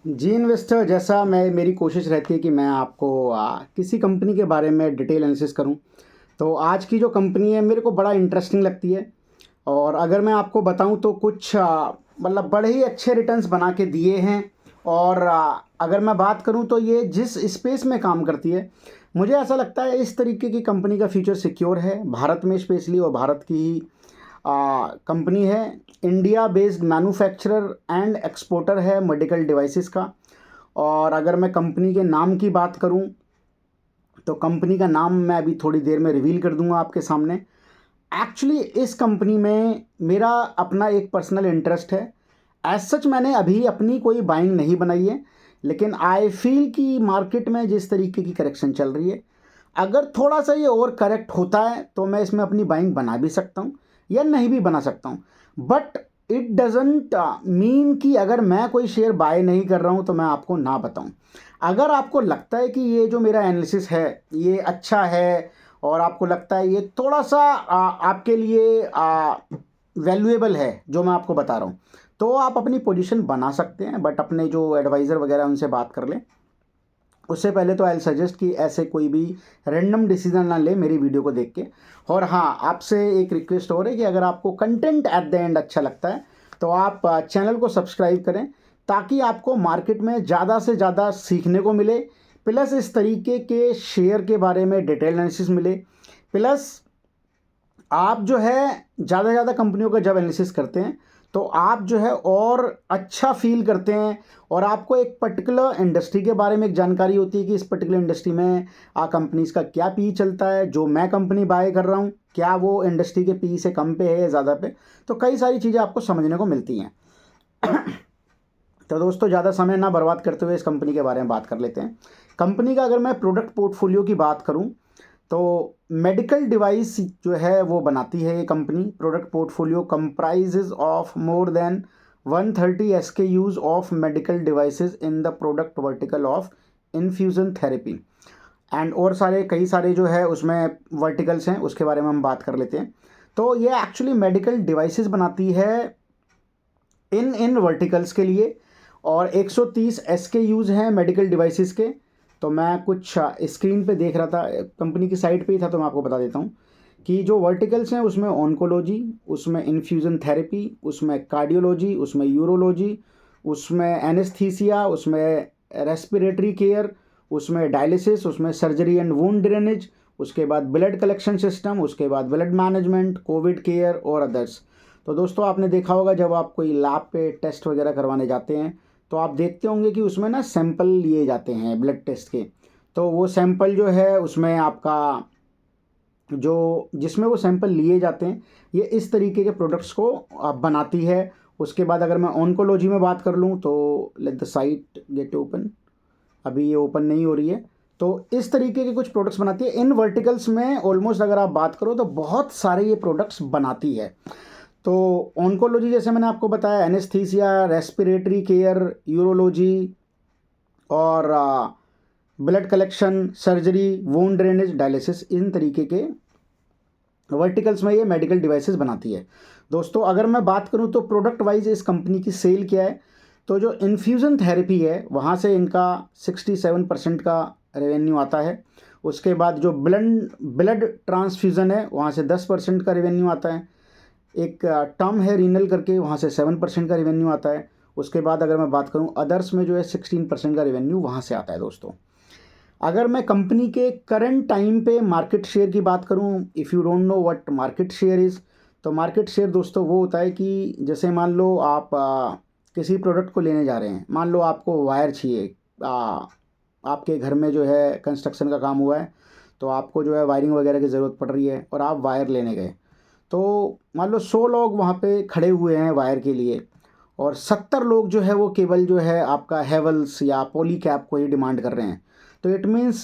जी investor, जैसा मैं मेरी कोशिश रहती है कि मैं आपको किसी कंपनी के बारे में डिटेल एनालिसिस करूं। तो आज की जो कंपनी है मेरे को बड़ा इंटरेस्टिंग लगती है। और अगर मैं आपको बताऊं तो कुछ मतलब बड़े ही अच्छे रिटर्न्स बना के दिए हैं। और अगर मैं बात करूं तो ये जिस स्पेस में काम करती है, मुझे ऐसा लगता है इस तरीके की कंपनी का फ्यूचर सिक्योर है भारत में स्पेशली, और भारत की ही कंपनी है। India based manufacturer and exporter है मेडिकल डिवाइसेस का। और अगर मैं कंपनी के नाम की बात करूं तो कंपनी का नाम मैं अभी थोड़ी देर में रिवील कर दूंगा आपके सामने। एक्चुअली इस कंपनी में मेरा अपना एक पर्सनल इंटरेस्ट है। एज सच मैंने अभी अपनी कोई बाइंग नहीं बनाई है, लेकिन आई फील कि मार्केट में जिस तरीके की करेक्शन चल रही है, अगर थोड़ा सा ये और करेक्ट होता है तो मैं इसमें अपनी बाइंग बना भी सकता हूँ या नहीं भी बना सकता हूँ। बट इट डजेंट मीन कि अगर मैं कोई शेयर बाय नहीं कर रहा हूँ तो मैं आपको ना बताऊँ। अगर आपको लगता है कि ये जो मेरा एनालिसिस है ये अच्छा है, और आपको लगता है ये थोड़ा सा आपके लिए वैल्यूएबल है जो मैं आपको बता रहा हूँ, तो आप अपनी पोजीशन बना सकते हैं। बट अपने जो एडवाइज़र वगैरह उनसे बात कर लें। उससे पहले तो आई सजेस्ट कि ऐसे कोई भी रैंडम डिसीजन ना ले मेरी वीडियो को देख के। और हाँ, आपसे एक रिक्वेस्ट और है कि अगर आपको कंटेंट एट द एंड अच्छा लगता है तो आप चैनल को सब्सक्राइब करें, ताकि आपको मार्केट में ज़्यादा से ज़्यादा सीखने को मिले, प्लस इस तरीके के शेयर के बारे में डिटेल एनालिसिस मिले। प्लस आप जो है ज़्यादा से ज़्यादा कंपनियों का जब एनालिसिस करते हैं तो आप जो है और अच्छा फील करते हैं, और आपको एक पर्टिकुलर इंडस्ट्री के बारे में एक जानकारी होती है कि इस पर्टिकुलर इंडस्ट्री में कंपनीज का क्या पी चलता है, जो मैं कंपनी बाय कर रहा हूँ क्या वो इंडस्ट्री के पी से कम पे है या ज़्यादा पे। तो कई सारी चीज़ें आपको समझने को मिलती हैं। तो दोस्तों, ज़्यादा समय ना बर्बाद करते हुए इस कंपनी के बारे में बात कर लेते हैं। कंपनी का अगर मैं प्रोडक्ट पोर्टफोलियो की बात करूं तो मेडिकल डिवाइस जो है वो बनाती है ये company. Product portfolio comprises of more than 130 SKUs of medical devices in the product vertical of infusion therapy and, और सारे कई सारे जो है उसमें वर्टिकल्स हैं, उसके बारे में हम बात कर लेते हैं। तो ये एक्चुअली मेडिकल डिवाइसेस बनाती है इन इन वर्टिकल्स के लिए, और 130 SKUs हैं मेडिकल डिवाइसेस के। तो मैं कुछ स्क्रीन पे देख रहा था, कंपनी की साइट पे ही था, तो मैं आपको बता देता हूँ कि जो वर्टिकल्स हैं उसमें ऑन्कोलॉजी, उसमें इन्फ्यूज़न थेरेपी, उसमें कार्डियोलॉजी, उसमें यूरोलॉजी, उसमें एनेस्थीसिया, उसमें रेस्पिरेटरी केयर, उसमें डायलिसिस, उसमें सर्जरी एंड वुंड ड्रेनेज, उसके बाद ब्लड कलेक्शन सिस्टम, उसके बाद ब्लड मैनेजमेंट, कोविड केयर और अदर्स। तो दोस्तों, आपने देखा होगा जब आप कोई लैब पे टेस्ट वगैरह करवाने जाते हैं तो आप देखते होंगे कि उसमें ना सैंपल लिए जाते हैं ब्लड टेस्ट के। तो वो सैंपल जो है उसमें आपका जो जिसमें वो सैंपल लिए जाते हैं, ये इस तरीके के प्रोडक्ट्स को बनाती है। उसके बाद अगर मैं ऑन्कोलॉजी में बात कर लूँ तो let the site get open. अभी ये ओपन नहीं हो रही है। तो इस तरीके के कुछ प्रोडक्ट्स बनाती है इन वर्टिकल्स में। ऑलमोस्ट अगर आप बात करो तो बहुत सारे ये प्रोडक्ट्स बनाती है। तो ऑन्कोलॉजी जैसे मैंने आपको बताया, एनेस्थीसिया, रेस्पिरेटरी केयर, यूरोलॉजी और blood collection, surgery, wound drainage, dialysis, इन तरीके के वर्टिकल्स में ये मेडिकल डिवाइसेस बनाती है। दोस्तों, अगर मैं बात करूं तो प्रोडक्ट वाइज इस कंपनी की सेल क्या है, तो जो इन्फ्यूज़न थेरेपी है वहाँ से इनका 67% का रेवेन्यू आता है। उसके बाद जो ब्लड ट्रांसफ्यूज़न है वहाँ से 10% का रेवेन्यू आता है। एक टर्म है रीनल करके, वहाँ से 7% का रेवेन्यू आता है। उसके बाद अगर मैं बात करूँ अदर्स में जो है 16% का रेवेन्यू वहाँ से आता है। दोस्तों, अगर मैं कंपनी के करंट टाइम पे मार्केट शेयर की बात करूं, if you don't know what market share is, तो मार्केट शेयर दोस्तों वो होता है कि जैसे मान लो आप किसी प्रोडक्ट को लेने जा रहे हैं। मान लो आपको वायर चाहिए, आपके घर में जो है कंस्ट्रक्शन का काम हुआ है, तो आपको जो है वायरिंग वगैरह की ज़रूरत पड़ रही है और आप वायर लेने गए। तो मान लो 100 लोग वहाँ पे खड़े हुए हैं वायर के लिए, और 70 लोग जो है वो केवल जो है आपका हेवल्स या पॉली कैप को ही डिमांड कर रहे हैं। तो इट मीन्स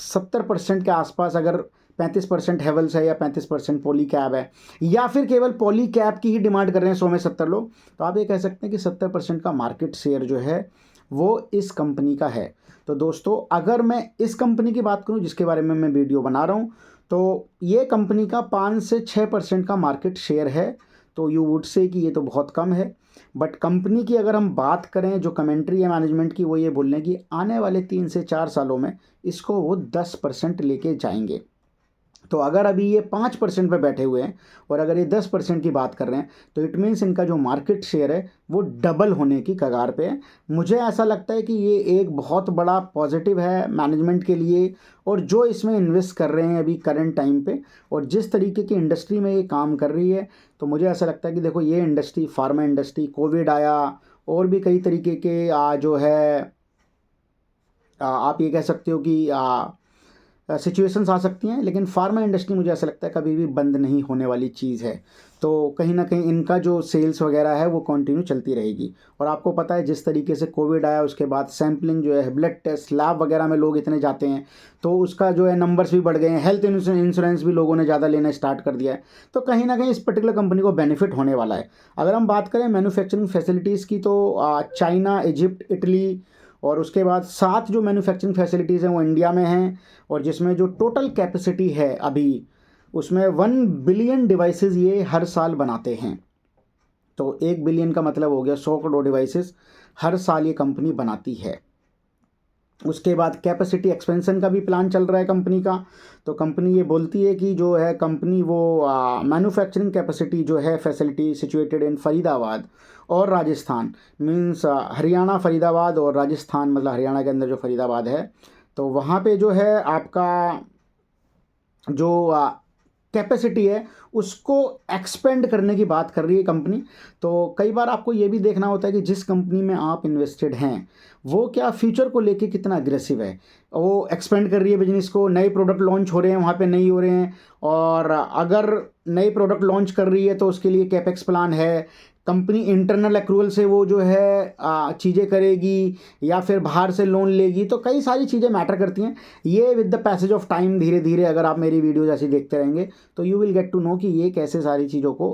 70% के आसपास, अगर 35% हेवल्स है या 35% पॉली कैब है, या फिर केवल पॉली कैब की ही डिमांड कर रहे हैं 100 में 70 लोग, तो आप ये कह सकते हैं कि 70% का मार्केट शेयर जो है वो इस कंपनी का है। तो दोस्तों, अगर मैं इस कंपनी की बात करूं जिसके बारे में मैं वीडियो बना रहा हूं, तो ये कंपनी का 5 से 6% का मार्केट शेयर है। तो यू वुड से कि ये तो बहुत कम है। बट कंपनी की अगर हम बात करें, जो कमेंट्री है मैनेजमेंट की, वो ये बोल रहे हैं कि आने वाले 3 से 4 सालों में इसको वो 10% लेके जाएंगे। तो अगर अभी ये 5% पे बैठे हुए हैं और अगर ये 10% की बात कर रहे हैं, तो इट मीन्स इनका जो मार्केट शेयर है वो डबल होने की कगार पे है। मुझे ऐसा लगता है कि ये एक बहुत बड़ा पॉजिटिव है मैनेजमेंट के लिए, और जो इसमें इन्वेस्ट कर रहे हैं अभी करंट टाइम पे, और जिस तरीके की इंडस्ट्री में ये काम कर रही है, तो मुझे ऐसा लगता है कि देखो ये इंडस्ट्री, फार्मा इंडस्ट्री, कोविड आया और भी कई तरीके के जो है आप ये कह सकते हो कि सिचुएशंस आ सकती हैं, लेकिन फार्मा इंडस्ट्री मुझे ऐसा लगता है कभी भी बंद नहीं होने वाली चीज़ है। तो कहीं ना कहीं इनका जो सेल्स वगैरह है वो कंटिन्यू चलती रहेगी। और आपको पता है जिस तरीके से कोविड आया उसके बाद सैम्पलिंग जो है, ब्लड टेस्ट, लैब वगैरह में लोग इतने जाते हैं, तो उसका जो है नंबर्स भी बढ़ गए हैं। हेल्थ इंश्योरेंस भी लोगों ने ज़्यादा लेना स्टार्ट कर दिया है। तो कहीं ना कहीं इस पर्टिकुलर कंपनी को बेनिफिट होने वाला है। अगर हम बात करें मैन्युफैक्चरिंग फैसिलिटीज़ की, तो चाइना, इजिप्ट, इटली और उसके बाद 7 जो मैन्युफैक्चरिंग फैसिलिटीज़ हैं वो इंडिया में हैं, और जिसमें जो टोटल कैपेसिटी है अभी उसमें 1 बिलियन डिवाइसेस ये हर साल बनाते हैं। तो 1 बिलियन का मतलब हो गया 100 करोड़ डिवाइसेस हर साल ये कंपनी बनाती है। उसके बाद कैपेसिटी एक्सपेंशन का भी प्लान चल रहा है कंपनी का। तो कंपनी ये बोलती है कि जो है कंपनी वो मैन्युफैक्चरिंग कैपेसिटी जो है फैसिलिटी सिचुएटेड इन फरीदाबाद और राजस्थान, मींस हरियाणा, फरीदाबाद और राजस्थान, मतलब हरियाणा के अंदर जो फरीदाबाद है, तो वहाँ पे जो है आपका जो कैपेसिटी है उसको एक्सपेंड करने की बात कर रही है कंपनी। तो कई बार आपको ये भी देखना होता है कि जिस कंपनी में आप इन्वेस्टेड हैं वो क्या फ्यूचर को लेके कितना अग्रेसिव है। वो एक्सपेंड कर रही है बिजनेस को, नए प्रोडक्ट लॉन्च हो रहे हैं वहाँ पे, नहीं हो रहे हैं, और अगर नए प्रोडक्ट लॉन्च कर रही है तो उसके लिए कैपेक्स प्लान है। कंपनी इंटरनल एक्रूवल से वो जो है चीज़ें करेगी या फिर बाहर से लोन लेगी, तो कई सारी चीज़ें मैटर करती हैं। ये with the passage of time धीरे धीरे अगर आप मेरी वीडियो जैसे देखते रहेंगे तो you will get to know कि ये कैसे सारी चीज़ों को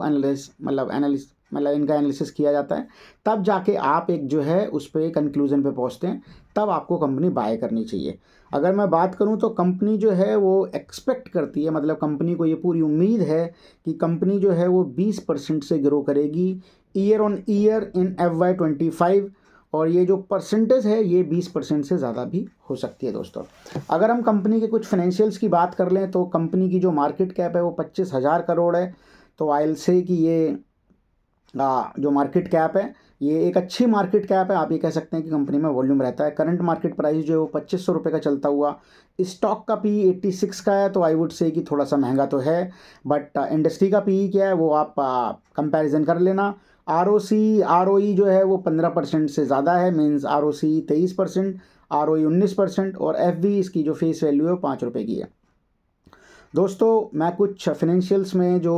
मतलब इनका एनालिसिस किया जाता है। तब जाके आप एक जो है उस पर कंक्लूजन पे पहुंचते हैं, तब आपको कंपनी बाय करनी चाहिए। अगर मैं बात करूं तो कंपनी जो है वो एक्सपेक्ट करती है, मतलब कंपनी को ये पूरी उम्मीद है कि कंपनी जो है वो 20% से ग्रो करेगी year on year in FY25, और ये जो परसेंटेज है ये 20% से ज़्यादा भी हो सकती है दोस्तों। अगर हम कंपनी के कुछ फाइनेंशियल्स की बात कर लें तो कंपनी की जो मार्केट कैप है वो 25,000 करोड़ है। तो आई विल से कि ये जो मार्केट कैप है ये एक अच्छी मार्केट कैप है। आप ये कह सकते हैं कि कंपनी में वॉल्यूम रहता है। करंट मार्केट प्राइस जो है वो 2500 रुपये का चलता हुआ, स्टॉक का पी 86 का है, तो आई वुड से कि थोड़ा सा महंगा तो है, बट इंडस्ट्री का पी क्या है वो आप कंपैरिजन कर लेना। ROE जो है वो 15% से ज़्यादा है, मीन्स ROC 23%, ROE 19%, और FV इसकी जो फेस वैल्यू है वो 5 रुपये की है। दोस्तों मैं कुछ फाइनेंशियल्स में जो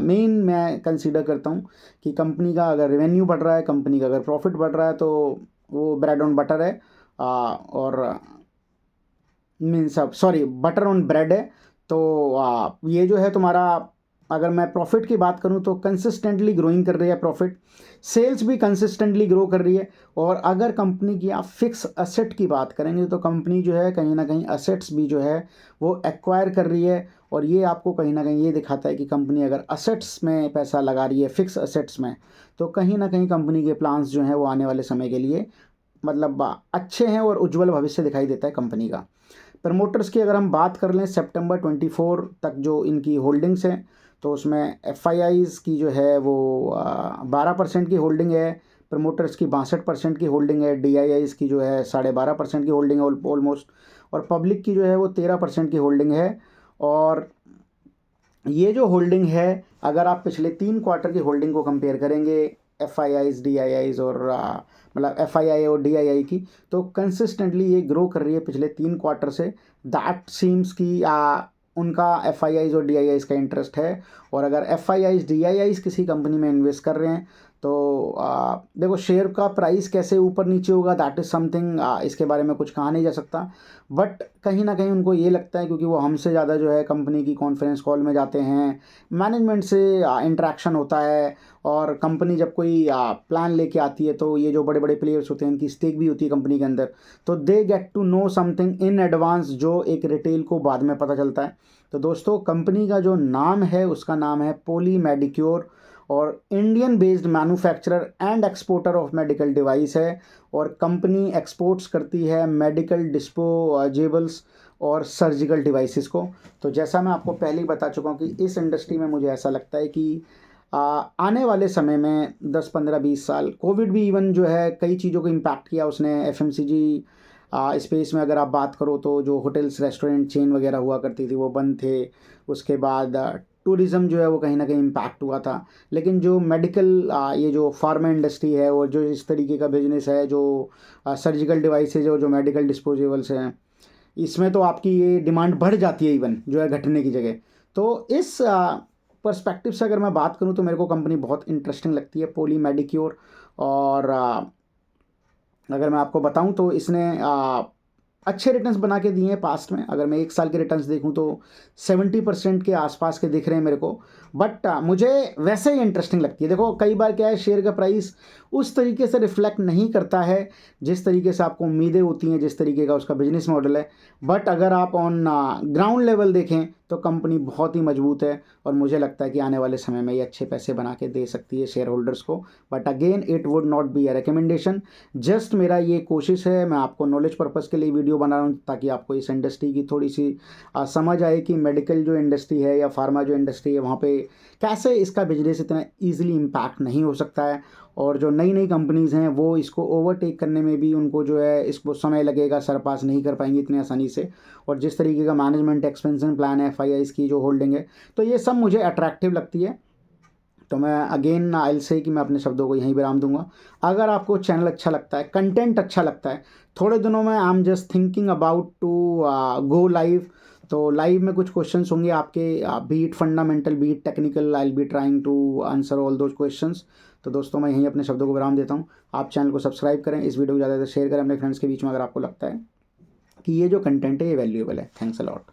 मेन मैं कंसीडर करता हूँ कि कंपनी का अगर रेवेन्यू बढ़ रहा है, कंपनी का अगर प्रॉफिट बढ़ रहा है, तो वो ब्रेड ऑन बटर है, और means sorry butter on bread है। तो ये जो है तुम्हारा, अगर मैं प्रॉफिट की बात करूं तो कंसिस्टेंटली ग्रोइंग कर रही है प्रॉफिट, सेल्स भी कंसिस्टेंटली ग्रो कर रही है। और अगर कंपनी की आप फिक्स असेट की बात करेंगे तो कंपनी जो है कहीं ना कहीं असेट्स भी जो है वो एक्वायर कर रही है, और ये आपको कहीं ना कहीं ये दिखाता है कि कंपनी अगर असेट्स में पैसा लगा रही है, फिक्स असेट्स में, तो कहीं ना कहीं कंपनी के प्लान्स जो हैं वो आने वाले समय के लिए मतलब अच्छे हैं और उज्ज्वल भविष्य दिखाई देता है कंपनी का। प्रमोटर्स की अगर हम बात कर लें सितंबर 24 तक जो इनकी होल्डिंग्स हैं, तो उसमें FIIs की जो है वो 12% की होल्डिंग है, प्रमोटर्स की 62% की होल्डिंग है, DIIs की जो है 12.5% की होल्डिंग है ऑलमोस्ट, और पब्लिक की जो है वो 13% की होल्डिंग है। और ये जो होल्डिंग है अगर आप पिछले 3 क्वार्टर की होल्डिंग को कंपेयर करेंगे FIIs, DIIs और मतलब FII और DII की, तो कंसिस्टेंटली ये ग्रो कर रही है पिछले 3 क्वार्टर से। दैट सीम्स कि उनका FIIs और DIIs का इंटरेस्ट है। और अगर FIIs DIIs किसी कंपनी में इन्वेस्ट कर रहे हैं तो देखो शेयर का प्राइस कैसे ऊपर नीचे होगा, दैट इज़ समथिंग, इसके बारे में कुछ कहा नहीं जा सकता। बट कहीं ना कहीं उनको ये लगता है, क्योंकि वो हमसे ज़्यादा जो है कंपनी की कॉन्फ्रेंस कॉल में जाते हैं, मैनेजमेंट से इंटरेक्शन होता है, और कंपनी जब कोई प्लान लेके आती है तो ये जो बड़े बड़े प्लेयर्स होते हैं इनकी स्टेक भी होती है कंपनी के अंदर, तो they get to know something in advance जो एक रिटेल को बाद में पता चलता है। तो दोस्तों कंपनी का जो नाम है उसका नाम है पॉली मेडिक्योर, और Indian based manufacturer and exporter of medical device है, और कंपनी एक्सपोर्ट्स करती है मेडिकल डिस्पोजेबल्स और सर्जिकल डिवाइसेस को। तो जैसा मैं आपको पहले ही बता चुका हूँ कि इस इंडस्ट्री में मुझे ऐसा लगता है कि आने वाले समय में 10-15-20 साल, कोविड भी इवन जो है कई चीज़ों को इम्पैक्ट किया उसने। एफएमसीजी स्पेस में अगर आप बात करो तो जो होटल्स रेस्टोरेंट चेन वगैरह हुआ करती थी वो बंद थे। उसके बाद टूरिज़्म जो है वो कहीं ना कहीं इम्पैक्ट हुआ था। लेकिन जो मेडिकल ये जो फार्मा इंडस्ट्री है और जो इस तरीके का बिजनेस है, जो सर्जिकल डिवाइसेज और जो मेडिकल डिस्पोजेबल्स हैं, इसमें तो आपकी ये डिमांड बढ़ जाती है इवन जो है घटने की जगह। तो इस पर्सपेक्टिव से अगर मैं बात करूं तो मेरे को कंपनी बहुत इंटरेस्टिंग लगती है, पॉली मेडिक्योर। और अगर मैं आपको बताऊं तो इसने अच्छे रिटर्न्स बना के दिए हैं पास्ट में। अगर मैं 1 साल के रिटर्न्स देखूं तो 70% के आसपास के दिख रहे हैं मेरे को। बट मुझे वैसे ही इंटरेस्टिंग लगती है। देखो कई बार क्या है, शेयर का प्राइस उस तरीके से रिफ्लेक्ट नहीं करता है जिस तरीके से आपको उम्मीदें होती हैं, जिस तरीके का उसका बिजनेस मॉडल है। बट अगर आप ऑन ग्राउंड लेवल देखें तो कंपनी बहुत ही मजबूत है, और मुझे लगता है कि आने वाले समय में ये अच्छे पैसे बना के दे सकती है शेयर होल्डर्स को। But again it would not be a recommendation, just मेरा ये कोशिश है, मैं आपको नॉलेज पर्पज़ के लिए वीडियो बना रहा हूँ ताकि आपको इस इंडस्ट्री की थोड़ी सी समझ आए कि मेडिकल जो इंडस्ट्री है या फार्मा जो इंडस्ट्री है वहाँ पे कैसे इसका बिजनेस इतना ईजिली इम्पैक्ट नहीं हो सकता है। और जो नई नई कंपनीज़ हैं वो इसको ओवरटेक करने में भी उनको जो है इसको समय लगेगा, सरपास नहीं कर पाएंगी इतनी आसानी से। और जिस तरीके का मैनेजमेंट एक्सपेंशन प्लान है एफआईआईज़ की जो होल्डिंग है, तो ये सब मुझे अट्रैक्टिव लगती है। तो मैं अगेन आई से कि मैं अपने शब्दों को यहीं विराम दूंगा। अगर आपको चैनल अच्छा लगता है, कंटेंट अच्छा लगता है, थोड़े दिनों में I am just thinking about to go live. तो लाइव में कुछ क्वेश्चंस होंगे आपके, be it fundamental, be it technical, I will be trying to answer all those questions. तो दोस्तों मैं यहीं अपने शब्दों को विराम देता हूँ। आप चैनल को सब्सक्राइब करें, इस वीडियो को ज़्यादा से शेयर करें अपने फ्रेंड्स के बीच में अगर आपको लगता है कि ये जो कंटेंट है ये वैल्यूएबल है। Thanks a lot.